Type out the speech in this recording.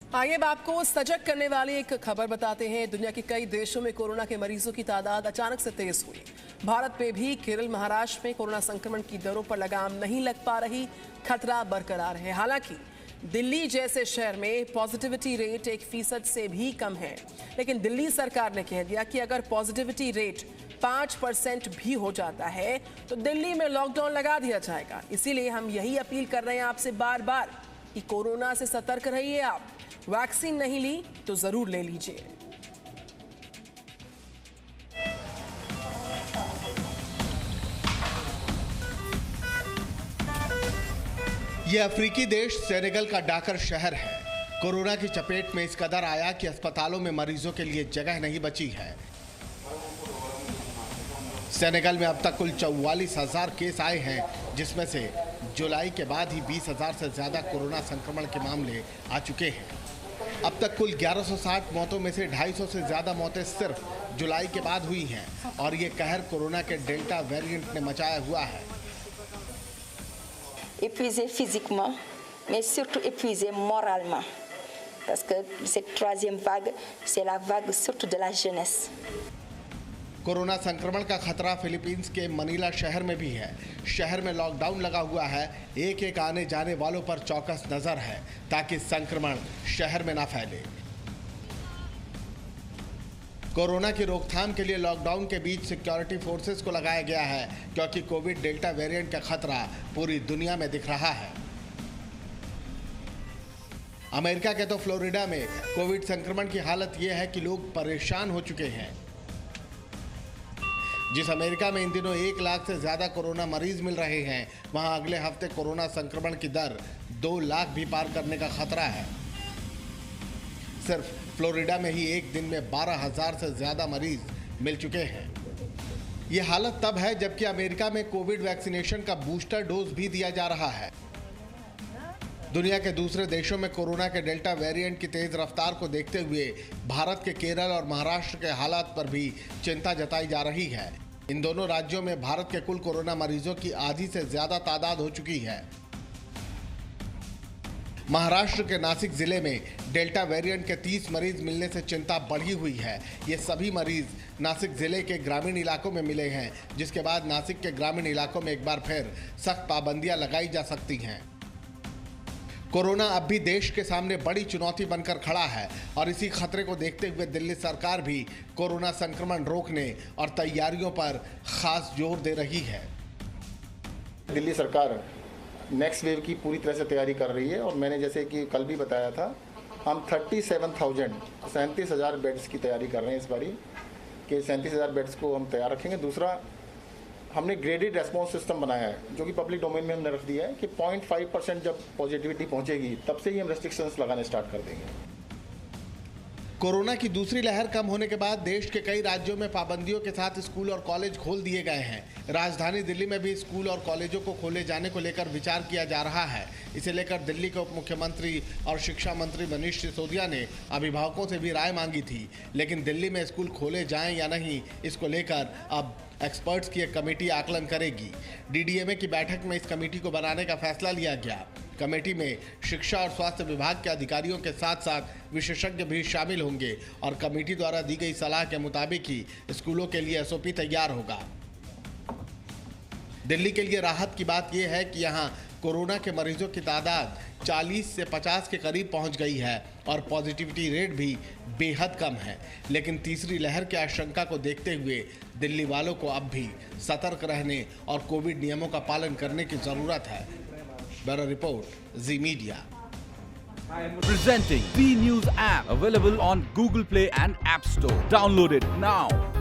आइए अब आपको सजग करने वाली एक खबर बताते हैं। दुनिया के कई देशों में कोरोना के मरीजों की तादाद अचानक से तेज हुई। भारत में भी केरल, महाराष्ट्र में कोरोना संक्रमण की दरों पर लगाम नहीं लग पा रही, खतरा बरकरार है। हालांकि दिल्ली जैसे शहर में पॉजिटिविटी रेट 1% से भी कम है, लेकिन दिल्ली सरकार ने कह दिया कि अगर पॉजिटिविटी रेट 5% भी हो जाता है तो दिल्ली में लॉकडाउन लगा दिया जाएगा। इसीलिए हम यही अपील कर रहे हैं आपसे बार बार कि कोरोना से सतर्क रहिए। आप वैक्सीन नहीं ली तो जरूर ले लीजिए। यह अफ्रीकी देश सेनेगल का डाकर शहर है। कोरोना की चपेट में इस कदर आया कि अस्पतालों में मरीजों के लिए जगह नहीं बची है। सेनेगल में अब तक कुल 44,000 केस आए हैं, जिसमें से जुलाई के बाद ही 20,000 से ज्यादा कोरोना संक्रमण के मामले आ चुके हैं। अब तक कुल 1160 मौतों में से 250 से ज्यादा मौतें सिर्फ जुलाई के बाद हुई हैं और ये कहर कोरोना के डेल्टा वेरिएंट ने मचाया हुआ है। Épuisé physiquement, mais surtout épuisé moralement. Parce que cette troisième vague, c'est la vague surtout de la jeunesse. Corona संक्रमण का खतरा फिलीपींस के मनीला शहर में भी है। शहर में लॉकडाउन लगा हुआ है। एक एक आने जाने वालों पर चौकस नजर है ताकि संक्रमण शहर में ना फैले। कोरोना की रोकथाम के लिए लॉकडाउन के बीच सिक्योरिटी फोर्सेस को लगाया गया है, क्योंकि कोविड डेल्टा वेरिएंट का खतरा पूरी दुनिया में दिख रहा है। अमेरिका के तो फ्लोरिडा में कोविड संक्रमण की हालत यह है कि लोग परेशान हो चुके हैं। जिस अमेरिका में इन दिनों 1 लाख से ज्यादा कोरोना मरीज मिल रहे हैं, वहां अगले हफ्ते कोरोना संक्रमण की दर 2 लाख भी पार करने का खतरा है। सिर्फ फ्लोरिडा में ही एक दिन में 12,000 से ज्यादा मरीज मिल चुके हैं। ये हालत तब है जबकि अमेरिका में कोविड वैक्सीनेशन का बूस्टर डोज भी दिया जा रहा है। दुनिया के दूसरे देशों में कोरोना के डेल्टा वेरिएंट की तेज रफ्तार को देखते हुए भारत के केरल और महाराष्ट्र के हालात पर भी चिंता जताई जा रही है। इन दोनों राज्यों में भारत के कुल कोरोना मरीजों की आधी से ज्यादा तादाद हो चुकी है। महाराष्ट्र के नासिक जिले में डेल्टा वेरिएंट के 30 मरीज मिलने से चिंता बढ़ी हुई है। ये सभी मरीज नासिक जिले के ग्रामीण इलाकों में मिले हैं, जिसके बाद नासिक के ग्रामीण इलाकों में एक बार फिर सख्त पाबंदियां लगाई जा सकती हैं। कोरोना अब भी देश के सामने बड़ी चुनौती बनकर खड़ा है और इसी खतरे को देखते हुए दिल्ली सरकार भी कोरोना संक्रमण रोकने और तैयारियों पर खास जोर दे रही है। दिल्ली सरकार नेक्स्ट वेव की पूरी तरह से तैयारी कर रही है और मैंने जैसे कि कल भी बताया था, हम 37,000 बेड्स की तैयारी कर रहे हैं इस बारी कि 37,000 बेड्स को हम तैयार रखेंगे। दूसरा, हमने ग्रेडेड रेस्पॉन्स सिस्टम बनाया है जो कि पब्लिक डोमेन में हमने रख दिया है कि 0.5% जब पॉजिटिविटी पहुंचेगी तब से ही हम रेस्ट्रिक्शंस लगाने स्टार्ट कर देंगे। कोरोना की दूसरी लहर कम होने के बाद देश के कई राज्यों में पाबंदियों के साथ स्कूल और कॉलेज खोल दिए गए हैं। राजधानी दिल्ली में भी स्कूल और कॉलेजों को खोले जाने को लेकर विचार किया जा रहा है। इसे लेकर दिल्ली के उप मुख्यमंत्री और शिक्षा मंत्री मनीष सिसोदिया ने अभिभावकों से भी राय मांगी थी, लेकिन दिल्ली में स्कूल खोले जाएं या नहीं, इसको लेकर अब एक्सपर्ट्स की एक कमेटी आकलन करेगी। डीडीएमए की बैठक में इस कमेटी को बनाने का फैसला लिया गया। कमेटी में शिक्षा और स्वास्थ्य विभाग के अधिकारियों के साथ साथ विशेषज्ञ भी शामिल होंगे और कमेटी द्वारा दी गई सलाह के मुताबिक ही स्कूलों के लिए एसओपी तैयार होगा। दिल्ली के लिए राहत की बात यह है कि यहाँ कोरोना के मरीजों की तादाद 40 से 50 के करीब पहुंच गई है और पॉजिटिविटी रेट भी बेहद कम है। लेकिन तीसरी लहर की आशंका को देखते हुए दिल्ली वालों को अब भी सतर्क रहने और कोविड नियमों का पालन करने की जरूरत है। Bureau report, ji media. Presenting B News app, available on Google Play and App Store. Download it now.